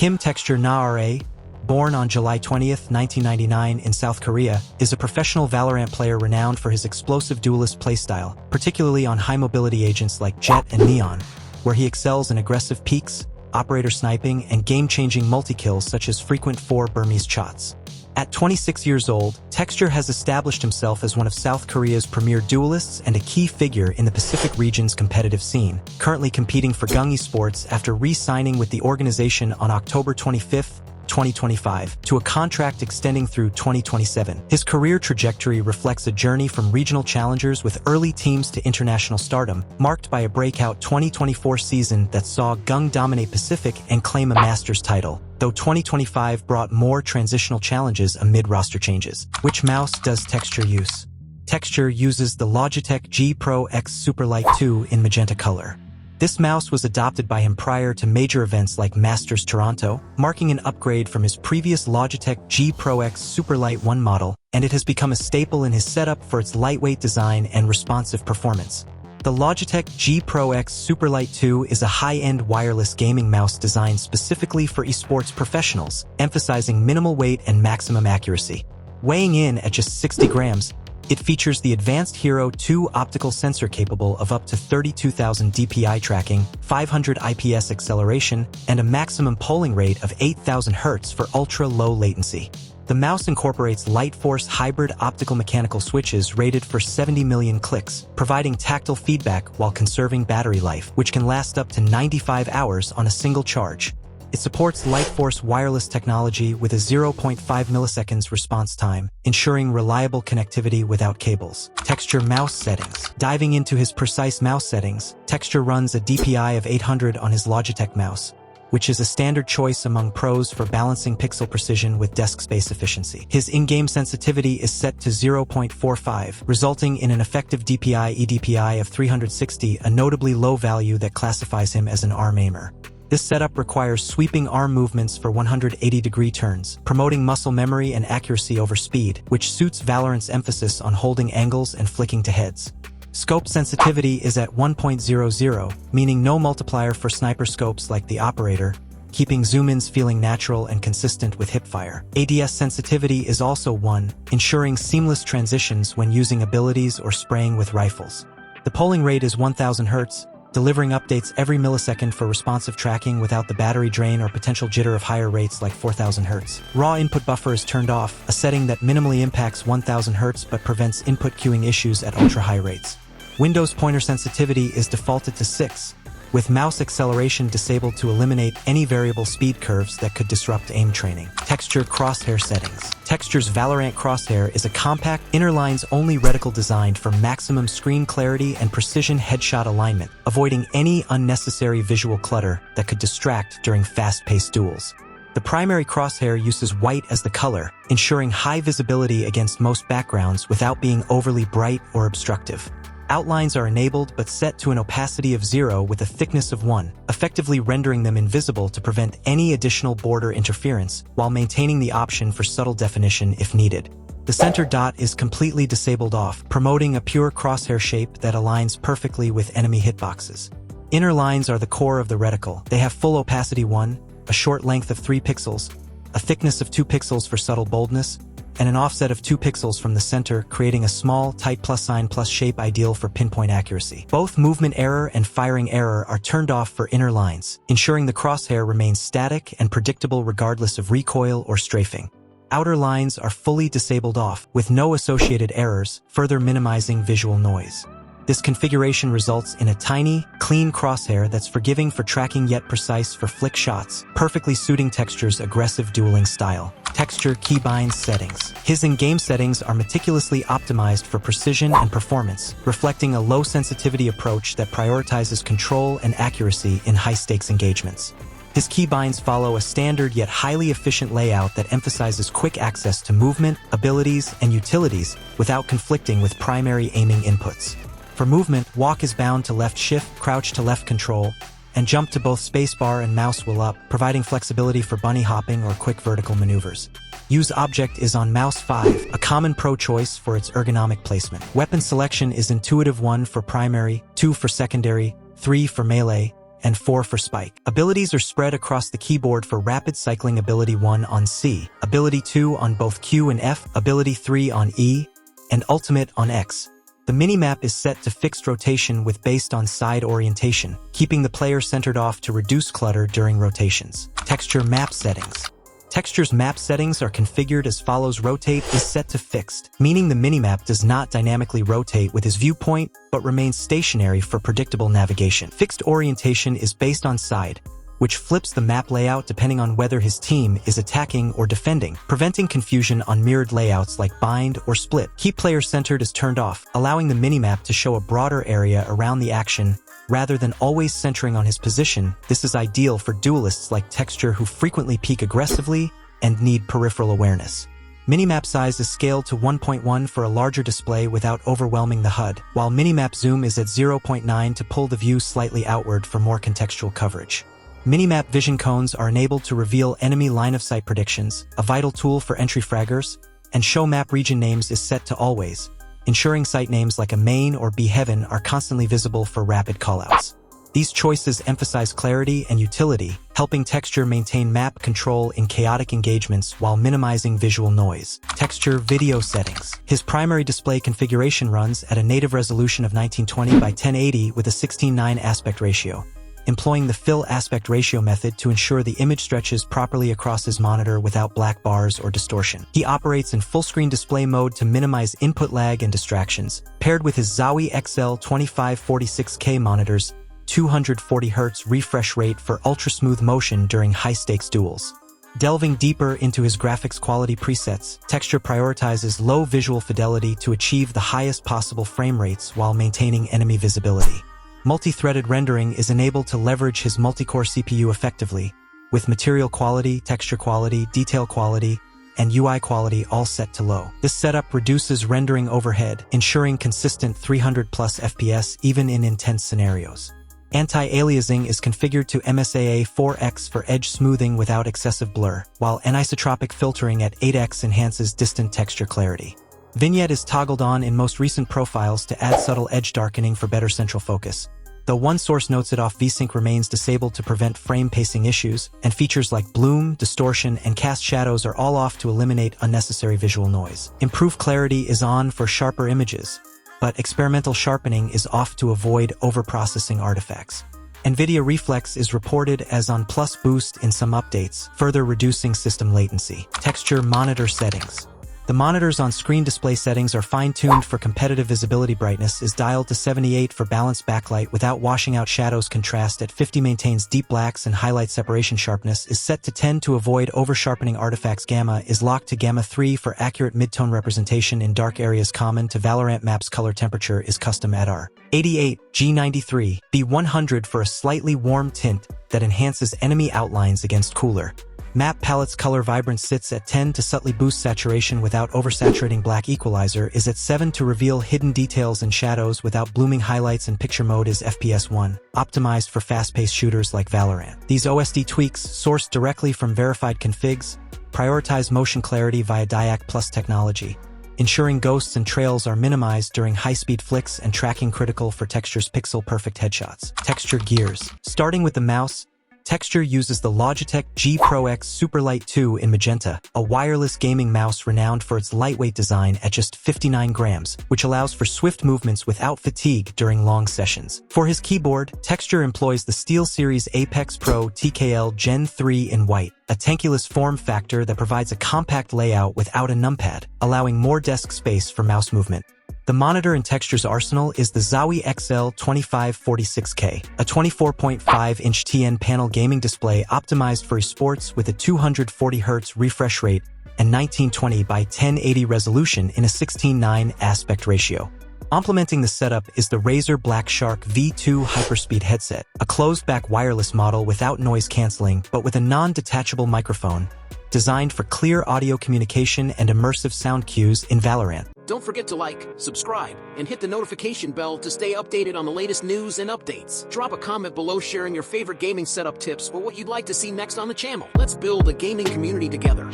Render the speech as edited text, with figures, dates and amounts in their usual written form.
t3xture Valorant, born on July 20, 1999 in South Korea, is a professional Valorant player renowned for his explosive duelist playstyle, particularly on high-mobility agents like Jett and Neon, where he excels in aggressive peeks, operator sniping, and game-changing multi-kills such as frequent 4 Burmese shots. At 26 years old, t3xture has established himself as one of South Korea's premier duelists and a key figure in the Pacific region's competitive scene, currently competing for Gen.G Sports after re-signing with the organization on October 25, 2025, to a contract extending through 2027. His career trajectory reflects a journey from regional challengers with early teams to international stardom, marked by a breakout 2024 season that saw Gen.G dominate Pacific and claim a Masters title, though 2025 brought more transitional challenges amid roster changes. Which mouse does t3xture use? t3xture uses the Logitech G Pro X Superlight 2 in magenta color. This mouse was adopted by him prior to major events like Masters Toronto, marking an upgrade from his previous Logitech G Pro X Superlight 1 model, and it has become a staple in his setup for its lightweight design and responsive performance. The Logitech G Pro X Superlight 2 is a high-end wireless gaming mouse designed specifically for esports professionals, emphasizing minimal weight and maximum accuracy. Weighing in at just 60 grams, it features the advanced Hero 2 optical sensor capable of up to 32,000 DPI tracking, 500 IPS acceleration, and a maximum polling rate of 8,000 Hz for ultra-low latency. The mouse incorporates Lightforce hybrid optical mechanical switches rated for 70 million clicks, providing tactile feedback while conserving battery life, which can last up to 95 hours on a single charge. It supports Lightforce wireless technology with a 0.5 milliseconds response time, ensuring reliable connectivity without cables. t3xture mouse settings. Diving into his precise mouse settings, t3xture runs a DPI of 800 on his Logitech mouse, which is a standard choice among pros for balancing pixel precision with desk space efficiency. His in-game sensitivity is set to 0.45, resulting in an effective DPI-eDPI of 360, a notably low value that classifies him as an arm aimer. This setup requires sweeping arm movements for 180-degree turns, promoting muscle memory and accuracy over speed, which suits Valorant's emphasis on holding angles and flicking to heads. Scope sensitivity is at 1.00, meaning no multiplier for sniper scopes like the operator, keeping zoom-ins feeling natural and consistent with hipfire. ADS sensitivity is also 1, ensuring seamless transitions when using abilities or spraying with rifles. The polling rate is 1000 Hz, delivering updates every millisecond for responsive tracking without the battery drain or potential jitter of higher rates like 4000 Hz. Raw input buffer is turned off, a setting that minimally impacts 1000 Hz but prevents input queuing issues at ultra-high rates. Windows pointer sensitivity is defaulted to 6, with mouse acceleration disabled to eliminate any variable speed curves that could disrupt aim training. t3xture crosshair settings. t3xture's Valorant crosshair is a compact, inner-lines-only reticle designed for maximum screen clarity and precision headshot alignment, avoiding any unnecessary visual clutter that could distract during fast-paced duels. The primary crosshair uses white as the color, ensuring high visibility against most backgrounds without being overly bright or obstructive. Outlines are enabled but set to an opacity of 0 with a thickness of 1, effectively rendering them invisible to prevent any additional border interference, while maintaining the option for subtle definition if needed. The center dot is completely disabled off, promoting a pure crosshair shape that aligns perfectly with enemy hitboxes. Inner lines are the core of the reticle. They have full opacity 1, a short length of 3 pixels, a thickness of 2 pixels for subtle boldness, and an offset of 2 pixels from the center, creating a small, tight plus sign plus shape ideal for pinpoint accuracy. Both movement error and firing error are turned off for inner lines, ensuring the crosshair remains static and predictable regardless of recoil or strafing. Outer lines are fully disabled off, with no associated errors, further minimizing visual noise. This configuration results in a tiny, clean crosshair that's forgiving for tracking yet precise for flick shots, perfectly suiting t3xture's aggressive dueling style. t3xture keybinds settings. His in-game settings are meticulously optimized for precision and performance, reflecting a low-sensitivity approach that prioritizes control and accuracy in high-stakes engagements. His keybinds follow a standard yet highly efficient layout that emphasizes quick access to movement, abilities, and utilities without conflicting with primary aiming inputs. For movement, walk is bound to left shift, crouch to left control, and jump to both spacebar and mouse wheel up, providing flexibility for bunny hopping or quick vertical maneuvers. Use object is on mouse 5, a common pro choice for its ergonomic placement. Weapon selection is intuitive 1 for primary, 2 for secondary, 3 for melee, and 4 for spike. Abilities are spread across the keyboard for rapid cycling ability 1 on C, ability 2 on both Q and F, ability 3 on E, and ultimate on X. The minimap is set to fixed rotation with based on side orientation, keeping the player centered off to reduce clutter during rotations. Texture map settings. Texture's map settings are configured as follows. Rotate is set to fixed, meaning the minimap does not dynamically rotate with his viewpoint, but remains stationary for predictable navigation. Fixed orientation is based on side, which flips the map layout depending on whether his team is attacking or defending, preventing confusion on mirrored layouts like bind or split. Keep player centered is turned off, allowing the minimap to show a broader area around the action rather than always centering on his position. This is ideal for duelists like Texture who frequently peek aggressively and need peripheral awareness. Minimap size is scaled to 1.1 for a larger display without overwhelming the HUD, while minimap zoom is at 0.9 to pull the view slightly outward for more contextual coverage. Minimap vision cones are enabled to reveal enemy line-of-sight predictions, a vital tool for entry fraggers, and show map region names is set to always, ensuring site names like a main or B heaven are constantly visible for rapid callouts. These choices emphasize clarity and utility, helping Texture maintain map control in chaotic engagements while minimizing visual noise. Texture video settings. His primary display configuration runs at a native resolution of 1920 by 1080 with a 16:9 aspect ratio, employing the fill aspect ratio method to ensure the image stretches properly across his monitor without black bars or distortion. He operates in full-screen display mode to minimize input lag and distractions, paired with his Zowie accel 2546K monitors, 240Hz refresh rate for ultra-smooth motion during high-stakes duels. Delving deeper into his graphics quality presets, Texture prioritizes low visual fidelity to achieve the highest possible frame rates while maintaining enemy visibility. Multi-threaded rendering is enabled to leverage his multi-core CPU effectively, with material quality, texture quality, detail quality, and UI quality all set to low. This setup reduces rendering overhead, ensuring consistent 300+ FPS even in intense scenarios. Anti-aliasing is configured to MSAA 4x for edge smoothing without excessive blur, while anisotropic filtering at 8x enhances distant texture clarity. Vignette is toggled on in most recent profiles to add subtle edge darkening for better central focus, though one source notes it off. VSync remains disabled to prevent frame pacing issues, and features like bloom, distortion, and cast shadows are all off to eliminate unnecessary visual noise. Improved clarity is on for sharper images, but experimental sharpening is off to avoid overprocessing artifacts. Nvidia Reflex is reported as on plus boost in some updates, further reducing system latency. Texture monitor settings. The monitor's on-screen display settings are fine-tuned for competitive visibility. Brightness is dialed to 78 for balanced backlight without washing out shadows. Contrast at 50 maintains deep blacks and highlight separation. Sharpness is set to 10 to avoid over-sharpening artifacts. Gamma is locked to gamma 3 for accurate mid-tone representation in dark areas. Common to Valorant maps. Color temperature is custom at R88, G93, B100 for a slightly warm tint that enhances enemy outlines against cooler. Map palette's color vibrance sits at 10 to subtly boost saturation without oversaturating. Black equalizer is at 7 to reveal hidden details and shadows without blooming highlights. And picture mode is FPS 1, optimized for fast-paced shooters like Valorant. These OSD tweaks, sourced directly from verified configs, prioritize motion clarity via Diac Plus technology, ensuring ghosts and trails are minimized during high-speed flicks and tracking critical for Texture's pixel-perfect headshots. Texture gears. Starting with the mouse, Texture uses the Logitech G Pro X Superlight 2 in magenta, a wireless gaming mouse renowned for its lightweight design at just 59 grams, which allows for swift movements without fatigue during long sessions. For his keyboard, Texture employs the SteelSeries Apex Pro TKL Gen 3 in white, a tankulous form factor that provides a compact layout without a numpad, allowing more desk space for mouse movement. The monitor in Texture's arsenal is the Zowie accel 2546K, a 24.5-inch TN panel gaming display optimized for esports with a 240Hz refresh rate and 1920 by 1080 resolution in a 16:9 aspect ratio. Complementing the setup is the Razer Black Shark V2 Hyperspeed headset, a closed-back wireless model without noise canceling but with a non-detachable microphone, designed for clear audio communication and immersive sound cues in Valorant. Don't forget to like, subscribe, and hit the notification bell to stay updated on the latest news and updates. Drop a comment below sharing your favorite gaming setup tips or what you'd like to see next on the channel. Let's build a gaming community together.